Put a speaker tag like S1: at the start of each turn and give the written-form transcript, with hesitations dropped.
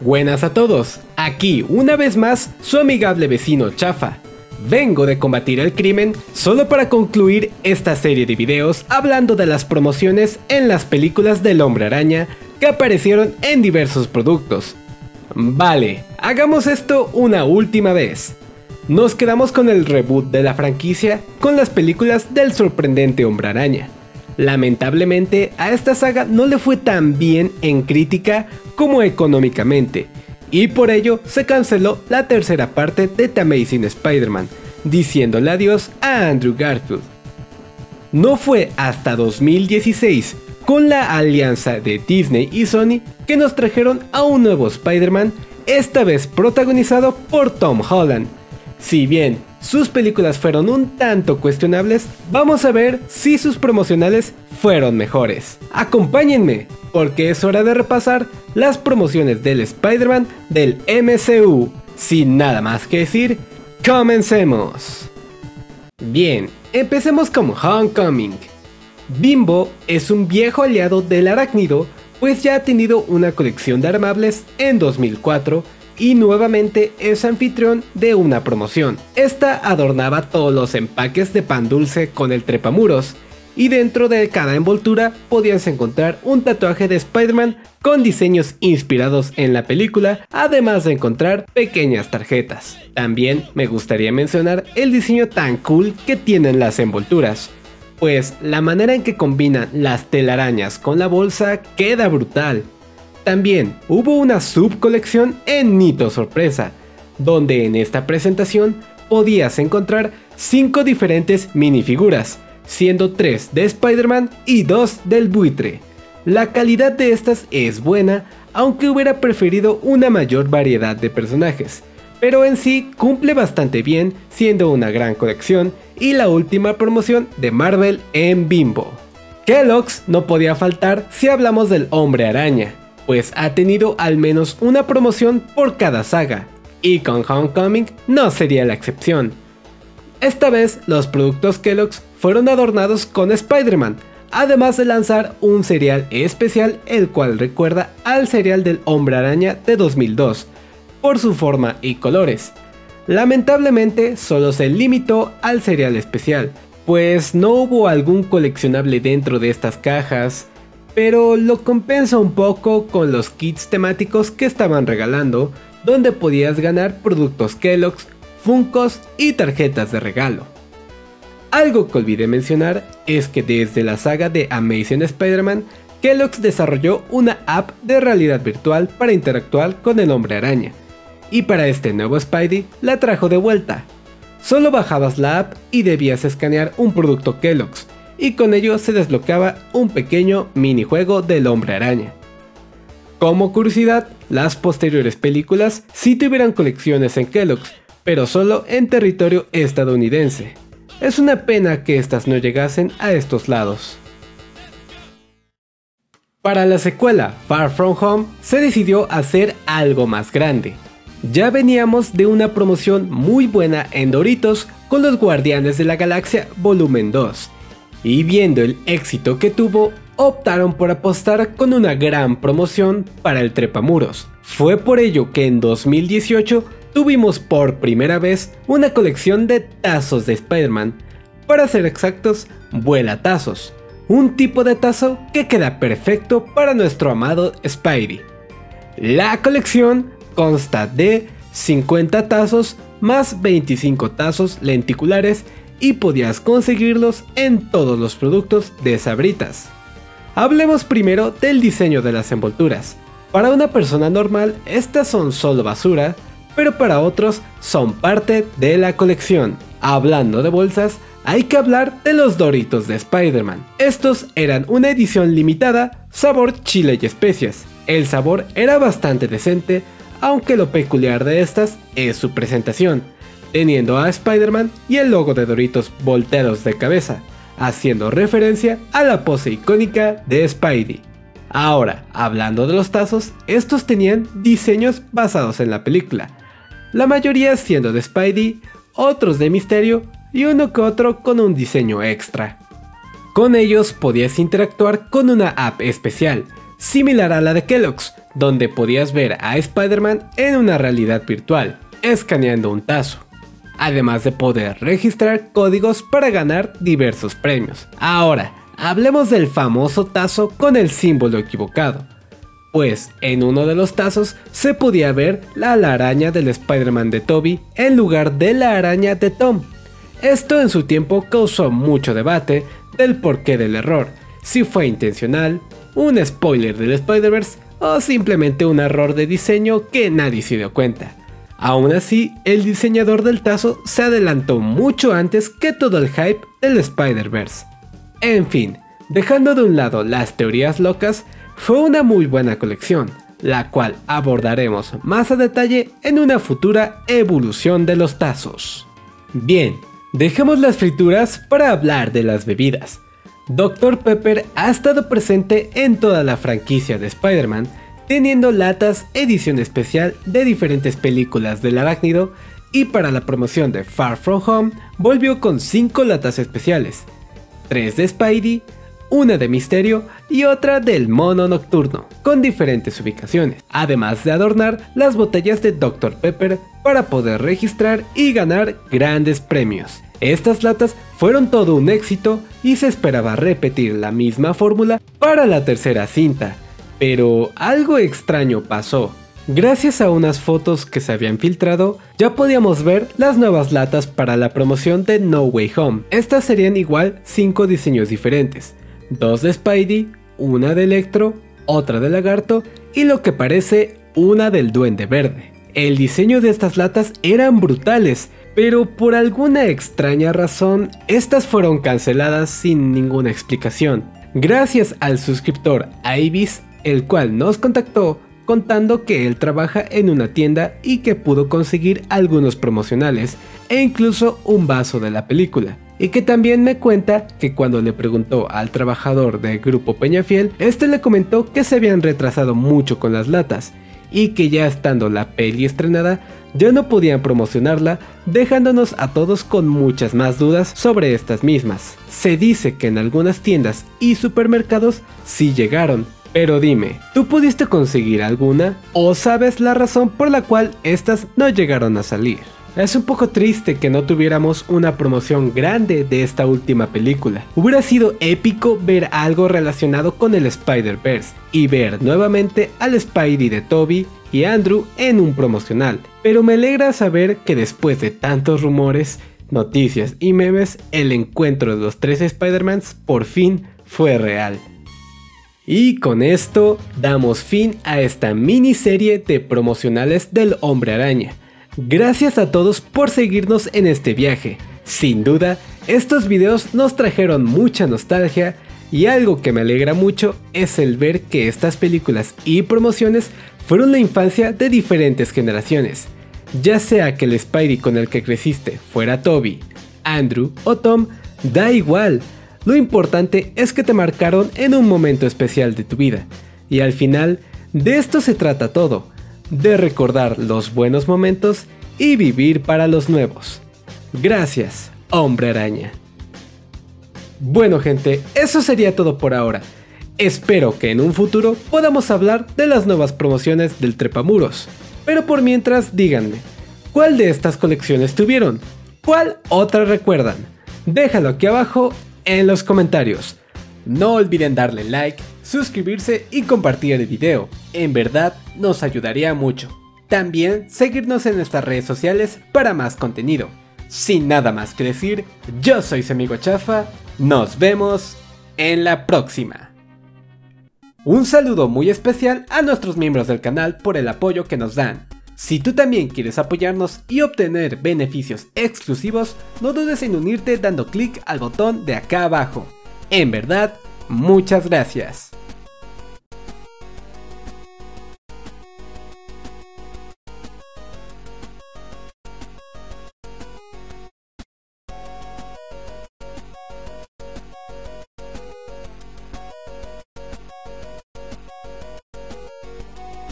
S1: Buenas a todos, aquí una vez más su amigable vecino Chafa. Vengo de combatir el crimen solo para concluir esta serie de videos hablando de las promociones en las películas del Hombre Araña que aparecieron en diversos productos. Vale, hagamos esto una última vez. Nos quedamos con el reboot de la franquicia con las películas del sorprendente Hombre Araña. Lamentablemente a esta saga no le fue tan bien en crítica como económicamente, y por ello se canceló la tercera parte de The Amazing Spider-Man, diciéndole adiós a Andrew Garfield. No fue hasta 2016, con la alianza de Disney y Sony, que nos trajeron a un nuevo Spider-Man, esta vez protagonizado por Tom Holland. Si bien sus películas fueron un tanto cuestionables, vamos a ver si sus promocionales fueron mejores. Acompáñenme, porque es hora de repasar las promociones del Spider-Man del MCU. Sin nada más que decir, comencemos. Bien, empecemos con Homecoming. Bimbo es un viejo aliado del arácnido, pues ya ha tenido una colección de armables en 2004 y nuevamente es anfitrión de una promoción. Esta adornaba todos los empaques de pan dulce con el trepamuros, y dentro de cada envoltura podías encontrar un tatuaje de Spider-Man con diseños inspirados en la película, además de encontrar pequeñas tarjetas. También me gustaría mencionar el diseño tan cool que tienen las envolturas, pues la manera en que combinan las telarañas con la bolsa queda brutal. También hubo una subcolección en Nito Sorpresa, donde en esta presentación podías encontrar 5 diferentes minifiguras, siendo 3 de Spider-Man y 2 del buitre. La calidad de estas es buena, aunque hubiera preferido una mayor variedad de personajes, pero en sí cumple bastante bien, siendo una gran colección y la última promoción de Marvel en Bimbo. Kellogg's no podía faltar si hablamos del Hombre Araña, pues ha tenido al menos una promoción por cada saga, y con Homecoming no sería la excepción. Esta vez los productos Kellogg's fueron adornados con Spider-Man, además de lanzar un cereal especial el cual recuerda al cereal del Hombre Araña de 2002, por su forma y colores. Lamentablemente solo se limitó al cereal especial, pues no hubo algún coleccionable dentro de estas cajas, pero lo compensa un poco con los kits temáticos que estaban regalando, donde podías ganar productos Kellogg's, Funkos y tarjetas de regalo. Algo que olvidé mencionar es que desde la saga de Amazing Spider-Man, Kellogg's desarrolló una app de realidad virtual para interactuar con el Hombre Araña, y para este nuevo Spidey la trajo de vuelta. Solo bajabas la app y debías escanear un producto Kellogg's, y con ello se desbloqueaba un pequeño minijuego del Hombre Araña. Como curiosidad, las posteriores películas sí tuvieron colecciones en Kellogg's, pero solo en territorio estadounidense. Es una pena que estas no llegasen a estos lados. Para la secuela Far From Home se decidió hacer algo más grande. Ya veníamos de una promoción muy buena en Doritos con los Guardianes de la Galaxia Volumen 2, y viendo el éxito que tuvo, optaron por apostar con una gran promoción para el trepamuros. Fue por ello que en 2018 tuvimos por primera vez una colección de tazos de Spider-Man, para ser exactos, vuelatazos, un tipo de tazo que queda perfecto para nuestro amado Spidey. La colección consta de 50 tazos más 25 tazos lenticulares y podías conseguirlos en todos los productos de Sabritas. Hablemos primero del diseño de las envolturas. Para una persona normal estas son solo basura, pero para otros son parte de la colección. Hablando de bolsas, hay que hablar de los Doritos de Spider-Man. Estos eran una edición limitada, sabor chile y especias. El sabor era bastante decente, aunque lo peculiar de estas es su presentación, teniendo a Spider-Man y el logo de Doritos volteados de cabeza, haciendo referencia a la pose icónica de Spidey. Ahora, hablando de los tazos, estos tenían diseños basados en la película, la mayoría siendo de Spidey, otros de Misterio y uno que otro con un diseño extra. Con ellos podías interactuar con una app especial, similar a la de Kellogg's, donde podías ver a Spider-Man en una realidad virtual, escaneando un tazo, además de poder registrar códigos para ganar diversos premios. Ahora, hablemos del famoso tazo con el símbolo equivocado, pues en uno de los tazos se podía ver la araña del Spider-Man de Tobey en lugar de la araña de Tom. Esto en su tiempo causó mucho debate del porqué del error, si fue intencional, un spoiler del Spider-Verse o simplemente un error de diseño que nadie se dio cuenta. Aún así, el diseñador del tazo se adelantó mucho antes que todo el hype del Spider-Verse. En fin, dejando de un lado las teorías locas, fue una muy buena colección, la cual abordaremos más a detalle en una futura evolución de los tazos. Bien, dejemos las frituras para hablar de las bebidas. Dr. Pepper ha estado presente en toda la franquicia de Spider-Man, teniendo latas edición especial de diferentes películas del arácnido, y para la promoción de Far From Home volvió con 5 latas especiales, 3 de Spidey, una de Misterio y otra del Mono Nocturno, con diferentes ubicaciones, además de adornar las botellas de Dr. Pepper para poder registrar y ganar grandes premios. Estas latas fueron todo un éxito y se esperaba repetir la misma fórmula para la tercera cinta, pero algo extraño pasó. Gracias a unas fotos que se habían filtrado, ya podíamos ver las nuevas latas para la promoción de No Way Home. Estas serían igual 5 diseños diferentes, 2 de Spidey, una de Electro, otra de Lagarto y lo que parece una del Duende Verde. El diseño de estas latas eran brutales, pero por alguna extraña razón, estas fueron canceladas sin ninguna explicación. Gracias al suscriptor Ibis, el cual nos contactó contando que él trabaja en una tienda y que pudo conseguir algunos promocionales e incluso un vaso de la película. Y que también me cuenta que cuando le preguntó al trabajador del grupo Peñafiel, este le comentó que se habían retrasado mucho con las latas y que ya estando la peli estrenada ya no podían promocionarla, dejándonos a todos con muchas más dudas sobre estas mismas. Se dice que en algunas tiendas y supermercados sí llegaron, pero dime, ¿tú pudiste conseguir alguna? ¿O sabes la razón por la cual estas no llegaron a salir? Es un poco triste que no tuviéramos una promoción grande de esta última película. Hubiera sido épico ver algo relacionado con el Spider-Verse y ver nuevamente al Spidey de Tobey y Andrew en un promocional. Pero me alegra saber que después de tantos rumores, noticias y memes, el encuentro de los 3 Spider-Mans por fin fue real. Y con esto damos fin a esta miniserie de promocionales del Hombre Araña. Gracias a todos por seguirnos en este viaje. Sin duda, estos videos nos trajeron mucha nostalgia y algo que me alegra mucho es el ver que estas películas y promociones fueron la infancia de diferentes generaciones. Ya sea que el Spidey con el que creciste fuera Tobey, Andrew o Tom, da igual. Lo importante es que te marcaron en un momento especial de tu vida. Y al final, de esto se trata todo. De recordar los buenos momentos y vivir para los nuevos. Gracias, Hombre Araña. Bueno gente, eso sería todo por ahora. Espero que en un futuro podamos hablar de las nuevas promociones del Trepamuros. Pero por mientras díganme, ¿cuál de estas colecciones tuvieron? ¿Cuál otra recuerdan? Déjalo aquí abajo en los comentarios. No olviden darle like, suscribirse y compartir el video, en verdad nos ayudaría mucho. También seguirnos en nuestras redes sociales para más contenido. Sin nada más que decir, yo soy su amigo Chafa, nos vemos en la próxima. Un saludo muy especial a nuestros miembros del canal por el apoyo que nos dan. Si tú también quieres apoyarnos y obtener beneficios exclusivos, no dudes en unirte dando clic al botón de acá abajo. En verdad, muchas gracias.